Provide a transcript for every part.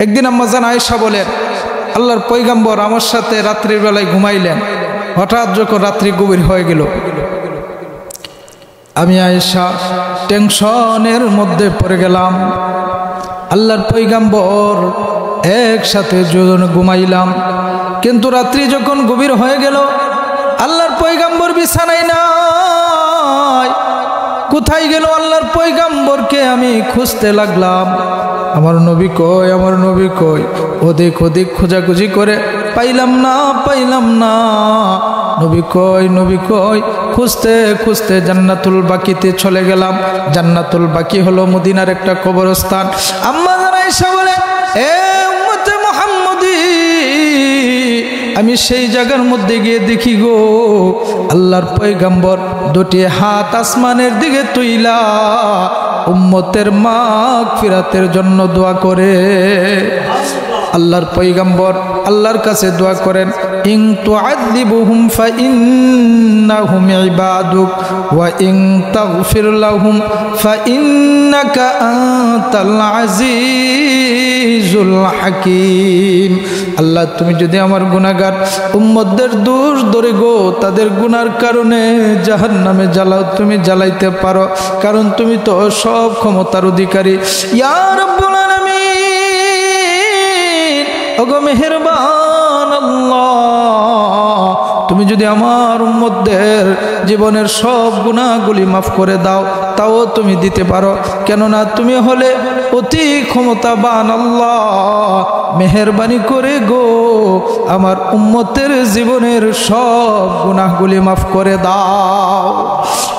একদিন আম্মা জান আয়েশা বলেন, আল্লাহর পয়গম্বর আমার সাথে রাত্রির বেলায় ঘুমাইলেন। হঠাৎ যখন রাত্রি গভীর হয়ে গেল, আমি আয়েশা টেনশনের মধ্যে পড়ে গেলাম। আল্লাহর পয়গম্বর একসাথে দুজন ঘুমাইলাম, কিন্তু রাত্রি যখন গভীর হয়ে গেল আল্লাহর পয়গম্বর বিছানায় নাই। কোথায় গেল আল্লাহর পয়গম্বরকে আমি খুঁজতে লাগলাম। আমার নবী কই, আমার নবী কই, ওদিক ওদিক খোঁজাখুঁজি করে পাইলাম না, পাইলাম না। নবী কই, নবী কই, খুঁজতে খুঁজতে জান্নাতুল বাকিতে চলে গেলাম। জান্নাতুল বাকি হলো মদিনার একটা কবরস্থান। আম্মা জান আয়েশা বলে, এ উম্মতে মুহাম্মদী, আমি সেই জায়গার মধ্যে গিয়ে দেখি গো আল্লাহর পয়গম্বর দুটি হাত আসমানের দিকে তুইলা উম্মতের মাগফিরাতের জন্য দোয়া করে। আল্লাহর পয়গম্বর আল্লাহর কাছে দোয়া করেন, ইন তুআযিবুহুম ফাইন্নাহুম ইবাদুক ওয়া ইন তাগফির লাহুম ফাইন্নাকা আনতাল আজিজুল হাকীম। আল্লাহ, তুমি যদি আমার গুনাহগার উম্মতদের দোষ ধরে গো তাদের গুনার কারণে জাহান্নামে জ্বালাও, তুমি জ্বালাইতে পারো, কারণ তুমি তো সব ক্ষমতার অধিকারী। ইয়া রাব্বুল আলামিন, ওগো মেহেরবান আল্লাহ, তুমি যদি আমার উম্মতদের জীবনের সব গুনাহগুলি মাফ করে দাও, তাও তুমি দিতে পারো, কেননা তুমি হলে অতি ক্ষমতাবান আল্লাহ। মেহেরবানি করে গো আমার উম্মতের জীবনের সব গুনাহগুলি মাফ করে দাও।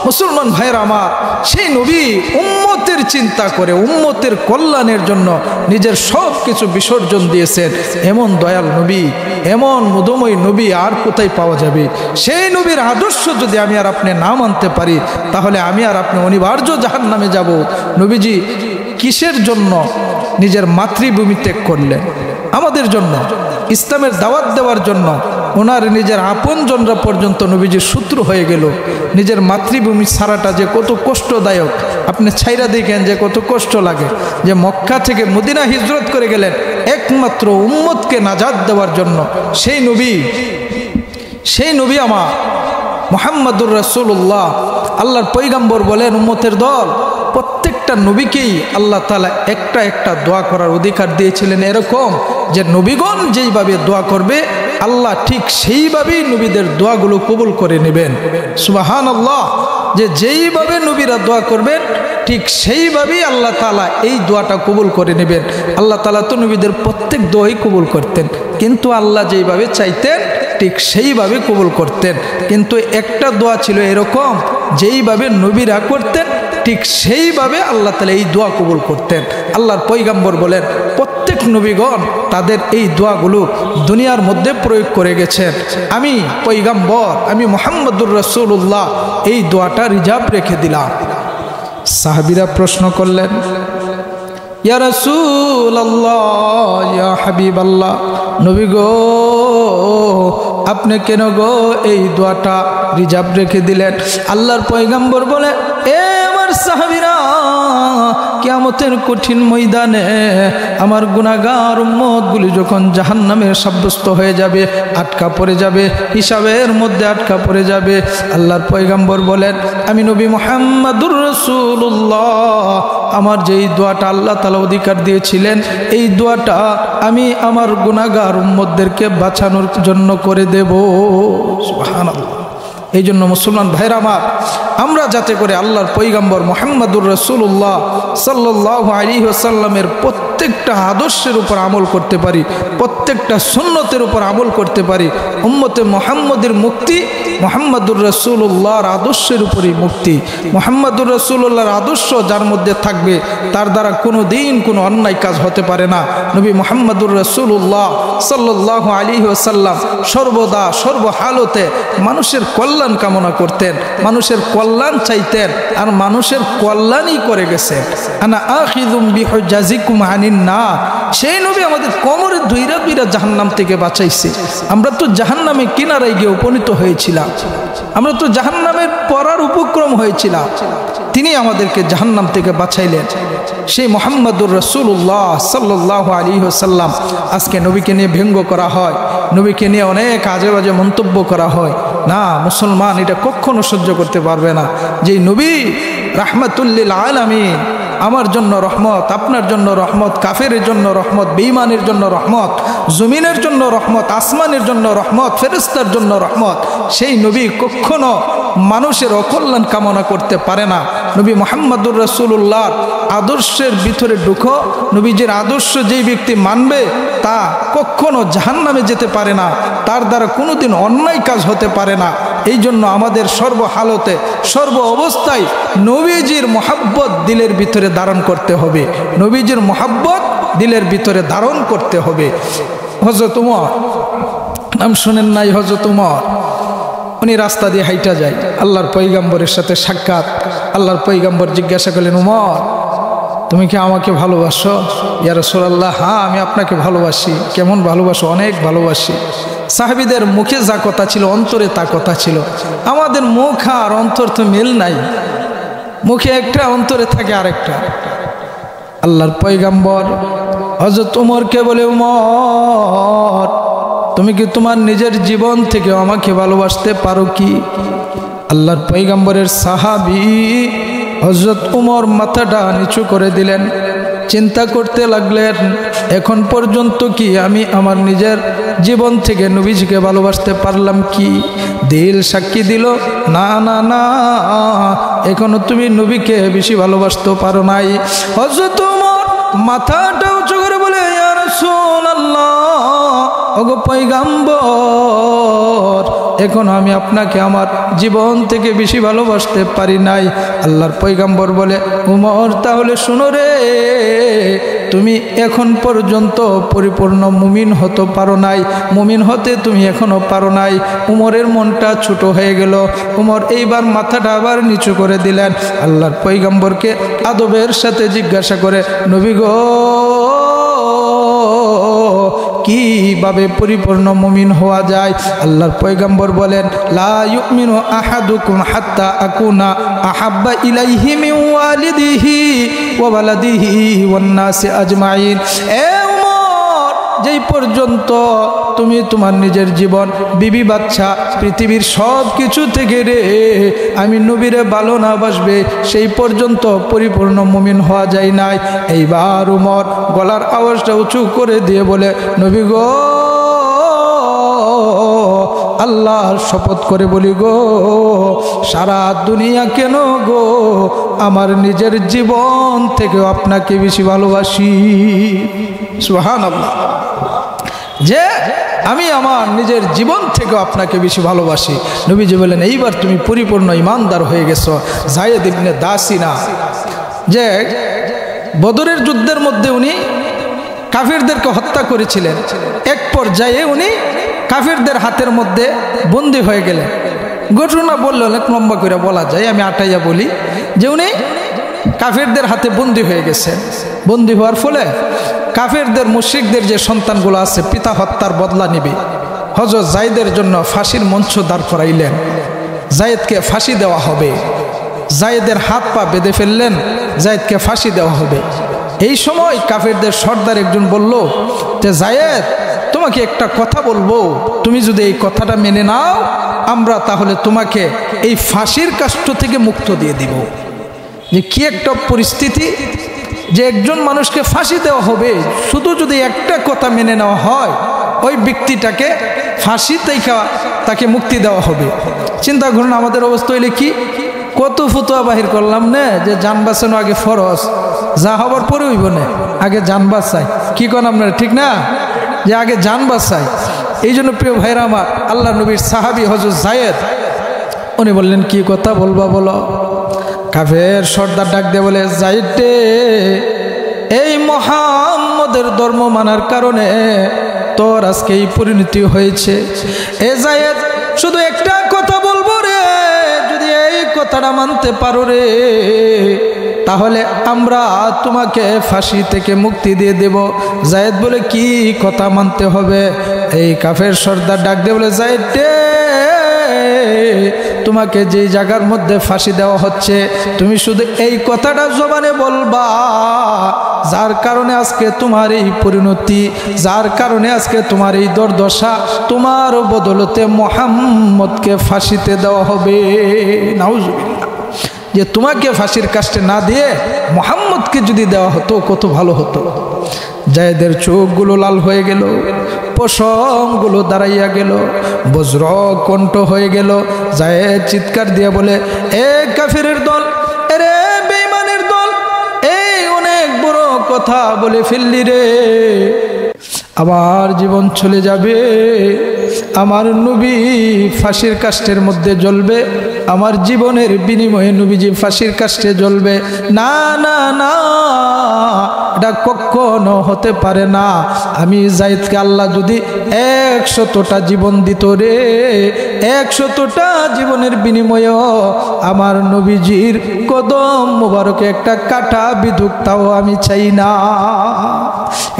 মুসলমান ভাইয়েরা আমার, সেই নবী উম্মতের চিন্তা করে উম্মতের কল্যাণের জন্য নিজের সব কিছু বিসর্জন দিয়েছেন। এমন দয়াল নবী, এমন মধুময় নবী আর কোথায় পাওয়া যাবে? সেই নবীর আদর্শ যদি আমি আর আপনি না মানতে পারি, তাহলে আমি আর আপনি অনিবার্য জাহান্নামে যাব। নবীজি কিসের জন্য নিজের মাতৃভূমি ত্যাগ করলেন? আমাদের জন্য, ইসলামের দাওয়াত দেওয়ার জন্য। ওনার নিজের আপনজনরা পর্যন্ত নবীজির শত্রু হয়ে গেল। নিজের মাতৃভূমি ছাড়াটা যে কত কষ্টদায়ক, আপনি ছাইরা দেখেন যে কত কষ্ট লাগে। যে মক্কা থেকে মদিনা হিজরত করে গেলেন একমাত্র উম্মতকে নাজাত দেওয়ার জন্য। সেই নবী আমার মুহাম্মাদুর রাসূলুল্লাহ, আল্লাহর পয়গম্বর বলেন, উম্মতের দল প্রত্যেকটা নবীকেই আল্লাহ তাআলা একটা একটা দোয়া করার অধিকার দিয়েছিলেন, এরকম যে নবীগণ যেইভাবে দোয়া করবে আল্লাহ ঠিক সেইভাবেই নবীদের দোয়াগুলো কবুল করে নেবেন। সুবহানাল্লাহ। যে যেইভাবে নবীরা দোয়া করবেন ঠিক সেইভাবেই আল্লাহ তাআলা এই দোয়াটা কবুল করে নেবেন। আল্লাহ তাআলা তো নবীদের প্রত্যেক দোয়াই কবুল করতেন, কিন্তু আল্লাহ যেইভাবে চাইতেন ঠিক সেইভাবে কবুল করতেন। কিন্তু একটা দোয়া ছিল এরকম, যেইভাবে নবীরা করতেন ঠিক সেইভাবে আল্লাহ তাআলা এই দোয়া কবুল করতেন। আল্লাহর পয়গম্বর বলেন, প্রত্যেক নবীগণ তাদের এই দোয়াগুলো দুনিয়ার মধ্যে প্রয়োগ করে গেছেন। আমি পয়গম্বর, আমি মুহাম্মাদুর রাসূলুল্লাহ এই দোয়াটা রিজার্ভ রেখে দিলাম। সাহাবীরা প্রশ্ন করলেন, ইয়া রাসূলুল্লাহ, ইয়া হাবিবাল্লাহ, নবী গো আপনি কেন গো এই দোয়াটা রিজার্ভ রেখে দিলেন? আল্লাহর পয়গম্বর বলে, এ আমার সাহাবীরা, কিয়ামতের কঠিন ময়দানে আমার গুনাহগার উম্মতগুলি যখন জাহান্নামে সাব্যস্ত হয়ে যাবে, আটকা পড়ে যাবে, হিসাবের মধ্যে আটকা পড়ে যাবে, আল্লাহর পয়গম্বর বলেন, আমি নবী মুহাম্মাদুর রাসূলুল্লাহ আমার যেই দোয়াটা আল্লাহ তাআলা অধিকার দিয়েছিলেন, এই দোয়াটা আমি আমার গুনাহগার উম্মতদেরকে বাঁচানোর জন্য করে দেব। সুবহানাল্লাহ। এই জন্য মুসলমান ভাইরা আমার, আমরা যাতে করে আল্লাহর পয়গম্বর মুহাম্মাদুর রাসূলুল্লাহ সাল্লাল্লাহু আলাইহি ওয়াসাল্লামের প্রত্যেকটা আদর্শের উপর আমল করতে পারি, প্রত্যেকটা সুন্নতের উপর আমল করতে পারি। উম্মতে মুহাম্মদের মুক্তি মুহাম্মাদুর রাসূলুল্লাহর আদর্শের উপরই মুক্তি। মুহাম্মাদুর রাসূলুল্লাহর আদর্শ যার মধ্যে থাকবে তার দ্বারা কোনো দিন কোনো অন্যায় কাজ হতে পারে না। নবী মুহাম্মাদুর রাসূলুল্লাহ সাল্লাল্লাহু আলাইহি ওয়াসাল্লাম সর্বদা সর্বহালতে মানুষের কল্যাণ কামনা করতেন, মানুষের কল্যাণ চাইতেন, আর মানুষের কল্যাণই করে গেছেন। আনা আখিযুম বিহুজাজিকুম আনিন আনিন না, সেই নবী আমাদের কোমরে ধইরা ধইরা জাহান্নাম থেকে বাঁচাইছে। আমরা তো জাহান্নামে কিনারায় গিয়ে উপনীত হয়েছিলাম, আমরা তো জাহান্নামের পড়ার উপক্রম হয়েছিলাম, তিনি আমাদেরকে জাহান্নাম থেকে বাঁচাইলেন। সেই মুহাম্মাদুর রাসূলুল্লাহ সাল্লাল্লাহু আলাইহি ওয়াসাল্লাম, আজকে নবীকে নিয়ে ব্যঙ্গ করা হয়, নবীকে নিয়ে অনেক আজে বাজে মন্তব্য করা হয়। না, মুসলমান এটা কখনো সহ্য করতে পারবে না। যে নবী রাহমাতুল লিল আলামিন, আমার জন্য রহমত, আপনার জন্য রহমত, কাফেরের জন্য রহমত, বেঈমানের জন্য রহমত, জমিনের জন্য রহমত, আসমানের জন্য রহমত, ফেরেশতার জন্য রহমত, সেই নবী কখনো মানুষের অকল্যাণ কামনা করতে পারে না। নবী মুহাম্মাদুর রাসূলুল্লাহর আদর্শের ভিতরে ঢুকো, নবীজির আদর্শ যেই ব্যক্তি মানবে তা কখনো জাহান্নামে যেতে পারে না, তার দ্বারা কোনোদিন অন্যায় কাজ হতে পারে না। এই জন্য আমাদের সর্বহালতে সর্ব অবস্থায় নবীজির মোহাব্বত দিলের ভিতরে ধারণ করতে হবে, নবীজির মোহাব্বত দিলের ভিতরে ধারণ করতে হবে। হযরত উমর, নাম শুনেন নাই? হযরত উমর, উনি রাস্তা দিয়ে হাইটা যায়, আল্লাহর পয়গম্বরের সাথে সাক্ষাৎ। আল্লাহর পয়গম্বর জিজ্ঞাসা করলেন, উমর তুমি কি আমাকে ভালোবাসো? ইয়া রাসূলুল্লাহ, হ্যাঁ আমি আপনাকে ভালোবাসি। কেমন ভালোবাসো? অনেক ভালোবাসি। সাহাবীদের মুখে যা কথা ছিল অন্তরে তা কথা ছিল। আমাদের মুখ আর অন্তর তো মিল নাই, মুখে একটা অন্তরে থাকে আরেকটা। আল্লাহর পয়গম্বর হযরত উমরকে বলে, উমর তুমি কি তোমার নিজের জীবন থেকে আমাকে ভালোবাসতে পারো কি? আল্লাহর পয়গম্বরের সাহাবী হযরত উমর মাথাটা নিচু করে দিলেন, চিন্তা করতে লাগলেন, এখন পর্যন্ত কি আমি আমার নিজের জীবন থেকে নবীজিকে ভালোবাসতে পারলাম কি? দিল সাক্ষী দিল, না না না, এখনো তুমি নবীকে বেশি ভালোবাসতে পারো নাই। হযরত উমর মাথাটা উঁচু করে বলে, ইয়া রাসূলুল্লাহ, ওগো পয়গম্বর, এখন আমি আপনাকে আমার জীবন থেকে বেশি ভালোবাসতে পারি নাই। আল্লাহর পয়গম্বর বলে, উমর তাহলে শুনো রে, তুমি এখন পর্যন্ত পরিপূর্ণ মুমিন হতে পারো নাই, মুমিন হতে তুমি এখনো পারো নাই। উমরের মনটা ছোট হয়ে গেল। উমর এইবার মাথাটা আবার নিচু করে দিলেন। আল্লাহর পয়গম্বরকে আদবের সাথে জিজ্ঞাসা করে, নবী গো, কিভাবে পরিপূর্ণ মুমিন হওয়া যায়? আল্লাহর পয়গম্বর বলেন, লা ইউমিনু আহাদুকুম হাত্তা আকুনা আহাব্বা ইলাইহি মিন ওয়ালিদিহি ওয়া ওয়ালাদিহি ওয়ান নাসি আজমাইন। এ উমর, যেই পর্যন্ত তুমি তোমার নিজের জীবন, বিবি বাচ্চা, পৃথিবীর সব কিছু থেকে রে আমি নবীরে ভালো না বাসবে, সেই পর্যন্ত পরিপূর্ণ মুমিন হওয়া যায় নাই। এইবার উমর গলার আওয়াজটা উঁচু করে দিয়ে বলে, নবী গো, আল্লাহর শপথ করে বলি গো, সারা দুনিয়া কেন গো, আমার নিজের জীবন থেকেও আপনাকে বেশি ভালোবাসি। সুবহানাল্লাহ, যে আমি আমার নিজের জীবন থেকে আপনাকে বেশি ভালোবাসি। নবীজি বলেন, এইবার তুমি পরিপূর্ণ ইমানদার হয়ে গেছো। যায়েদ ইবনে দাসিনা, যে বদরের যুদ্ধের মধ্যে উনি কাফিরদেরকে হত্যা করেছিলেন, এক পর্যায়ে উনি কাফিরদের হাতের মধ্যে বন্দী হয়ে গেলেন। ঘটনা বললে অনেক লম্বা করে বলা যায়, আমি আটাইয়া বলি যে উনি কাফিরদের হাতে বন্দী হয়ে গেছেন। বন্দী হওয়ার ফলে কাফেরদের মুশরিকদের যে সন্তানগুলো আছে, পিতা হত্যার বদলা নেবে। হযরত যায়েদের জন্য ফাঁসির মঞ্চ দাঁড় করাইলেন, যায়েদকে ফাঁসি দেওয়া হবে। যায়েদের হাত পা বেঁধে ফেললেন, যায়েদকে ফাঁসি দেওয়া হবে। এই সময় কাফেরদের সর্দার একজন বলল যে, যায়েদ, তোমাকে একটা কথা বলবো, তুমি যদি এই কথাটা মেনে নাও, আমরা তাহলে তোমাকে এই ফাঁসির কাষ্ঠ থেকে মুক্ত দিয়ে দিব। যে কি একটা পরিস্থিতি, যে একজন মানুষকে ফাঁসি দেওয়া হবে, শুধু যদি একটা কথা মেনে নেওয়া হয়, ওই ব্যক্তিটাকে ফাঁসি থেকে তাকে মুক্তি দেওয়া হবে। চিন্তা করুন আমাদের অবস্থা হইলে কি, কত ফতোয়া বাহির করলাম না, যে জান বাঁচানো আগে ফরজ, যা হবার পরে হইব না, আগে জান বাঁচাই। কি করেন আপনারা, ঠিক না? যে আগে জান বাঁচাই। এই জন্য প্রিয় ভাইরা আমার, আল্লাহ নবীর সাহাবী হযরত যায়েদ, উনি বললেন, কি কথা বলবা বলো। কাফের সর্দার ডাক দিয়ে বলে, যায়েদ, এই মুহাম্মদের ধর্ম মানার কারণে তোর আজকে এই পরিণতি হয়েছে। এ যায়েদ, শুধু একটা কথা বলবো রে, যদি এই কথাটা মানতে পারো রে, তাহলে আমরা তোমাকে ফাঁসি থেকে মুক্তি দিয়ে দেব। যায়েদ বলে, কি কথা মানতে হবে? এই কাফের সর্দার ডাক দিয়ে বলে, যায়েদ রে, তোমাকে যে জায়গার মধ্যে ফাঁসি দেওয়া হচ্ছে তুমি শুধু এই কথাটা জবানে বলবা, যার কারণে আজকে তোমার এই পরিণতি, যার কারণে আজকে তোমার এই দুর্দশা, তোমার বদলতে মুহাম্মদকে ফাঁসিতে দেওয়া হবে। নাউজুবিল্লাহ। যে তোমাকে ফাঁসির কাস্টে না দিয়ে মুহাম্মদকে যদি দেওয়া হতো কত ভালো হতো। জায়েদের চোখগুলো লাল হয়ে গেল, পশমগুলো দাঁড়াইয়া গেল, বজ্র কণ্ঠ হয়ে গেল। জায়েদ চিৎকার দিয়ে বলে, এ কাফিরের দল, এরে বেঈমানের দল, এই অনেক বড় কথা বলে ফেললি রে। আমার জীবন চলে যাবে, আমার নবী ফাঁসির কাষ্ঠের মধ্যে জ্বলবে, আমার জীবনের বিনিময়ে নবীজি ফাঁসির কাষ্ঠে জ্বলবে। না না না, এটা কখনো হতে পারে না। আমি জায়েদকে আল্লাহ যদি 100টা জীবন দিত রে, 100টা জীবনের বিনিময়েও আমার নবীজির কদম মোবারকে একটা কাঁটা বিধুক, তাও আমি চাই না।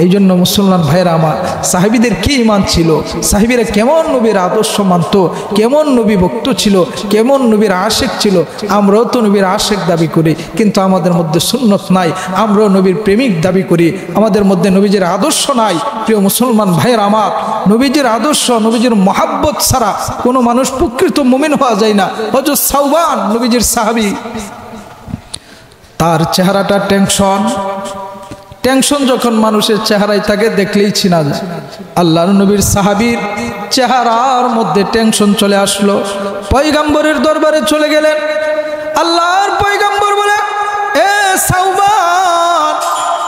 এই জন্য মুসলমান ভাইরা আমার, সাহাবীদের কি ঈমান ছিল, সাহাবীরা কেমন নবীর আদর্শ মানত, কেমন নবী ভক্ত ছিল, কেমন নবীর আশেক ছিল। আমরাও তো নবীর আশেক দাবি করি, কিন্তু আমাদের মধ্যে সুন্নত নাই। আমরাও নবীর প্রেমিক দাবি করি, আমাদের মধ্যে নবীজির আদর্শ নাই। প্রিয় মুসলমান ভাইয়ের আমার, নবীজির আদর্শ, নবীজির মহাব্বত ছাড়া কোনো মানুষ প্রকৃত মুমিন হওয়া যায় না। হযরত সাওবান নবীজির সাহাবী, তার চেহারাটা টেনশন যখন মানুষের চেহারায় থাকে দেখলেই চিনা যায়। আল্লাহর নবীর সাহাবীর চেহারার মধ্যে টেনশন চলে আসলো। পয়গম্বরের দরবারে চলে গেলেন। আল্লাহর পয়গম্বর বলে, এ সাওবান,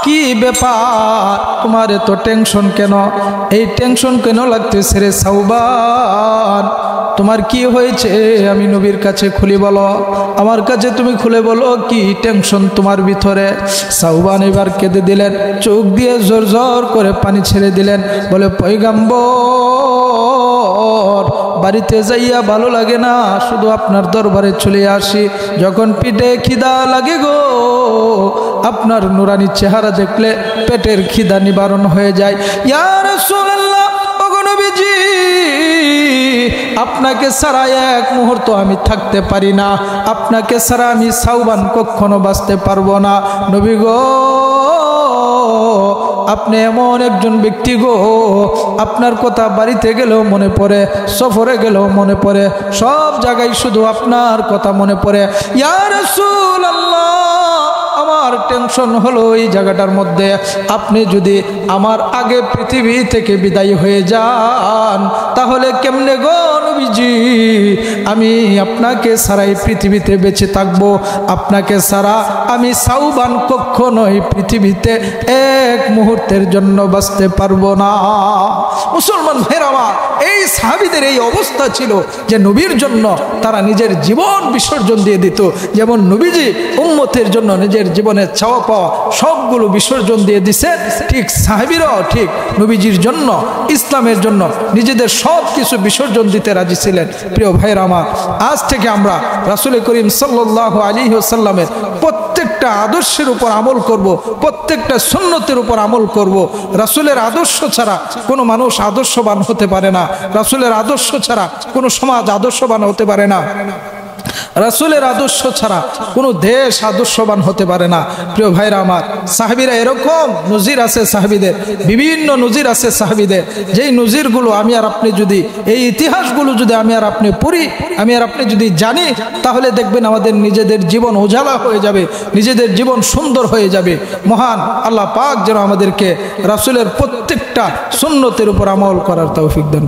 কি ব্যাপার, তোমার এত টেনশন কেন? এই টেনশন কেন লাগতেছে রে সাওবান? তোমার কি হয়েছে? আমি নবীর কাছে খুলে বলো, আমার কাছে তুমি খুলে বলো, কি টেনশন তোমার ভিতরে? সাওবান এবার কেঁদে দিলেন, চোখ দিয়ে জোর জোর করে পানি ছেড়ে দিলেন। বলে, পয়গম্বর, বাড়িতে যাইয়া ভালো লাগে না, শুধু আপনার দরবারে চলে আসি যখন পিঠে খিদা লাগে গো। আপনার নুরানি চেহারা দেখলে পেটের খিদা নিবারণ হয়ে যায়। ইয়া রাসূলুল্লাহ, ওগো নবীজি, আপনাকে ছাড়া এক মুহূর্ত আমি থাকতে পারি না, আপনাকে ছাড়া আমি সাওবান কখনো বাঁচতে পারবো না। নবী গো, আপনি এমন একজন ব্যক্তি গো, আপনার কথা বাড়িতে গেলেও মনে পড়ে, সফরে গেলেও মনে পড়ে, সব জায়গায় শুধু আপনার কথা মনে পড়ে। ইয়া রাসূলুল্লাহ, আমার টেনশন হলো এই জায়গাটার মধ্যে, আপনি যদি আমার আগে পৃথিবী থেকে বিদায় হয়ে যান তাহলে কেমনে গো নবীজি আমি আপনাকে ছাড়াই পৃথিবীতে বেঁচে থাকবো? আপনাকে ছাড়া আমি সাওবান কখনোই পৃথিবীতে এক মুহূর্তের জন্য বাঁচতে পারবো না। মুসলমান ভাইরা আমার, এই সাহাবীদের এই অবস্থা ছিল যে নবীর জন্য তারা নিজের জীবন বিসর্জন দিয়ে দিত। যেমন নবীজি উম্মতের জন্য নিজের জীবনের চাওয়া পাওয়া সবগুলো বিসর্জন দিয়ে দিছে, ঠিক সাহাবীরাও ঠিক নবীজির জন্য, ইসলামের জন্য নিজেদের সব কিছু বিসর্জন দিতে রাজি ছিলেন। প্রিয় ভাইরা আমার, আজ থেকে আমরা রাসূল করিম সাল্লাল্লাহু আলাইহি ওয়াসাল্লামের প্রত্যেকটা আদর্শের উপর আমল করব, প্রত্যেকটা সুন্নতের উপর আমল করব। রাসূলের আদর্শ ছাড়া কোনো মানুষ আদর্শবান হতে পারে না, রাসূলের আদর্শ ছাড়া কোনো সমাজ আদর্শবান হতে পারে না, রাসূলের আদর্শ ছাড়া কোনো দেশ আদর্শবান হতে পারে না। প্রিয় ভাইরা আমার, সাহাবীরা এরকম নজির আছে, সাহাবীদের বিভিন্ন নজির আছে সাহাবীদের, যেই নজিরগুলো আমি আর আপনি যদি, এই ইতিহাসগুলো যদি আমি আর আপনি পড়ি, আমি আর আপনি যদি জানি, তাহলে দেখবেন আমাদের নিজেদের জীবন উজালা হয়ে যাবে, নিজেদের জীবন সুন্দর হয়ে যাবে। মহান আল্লাহ পাক যেন আমাদেরকে রাসূলের প্রত্যেকটা সুন্নতের উপর আমল করার তৌফিক দেন।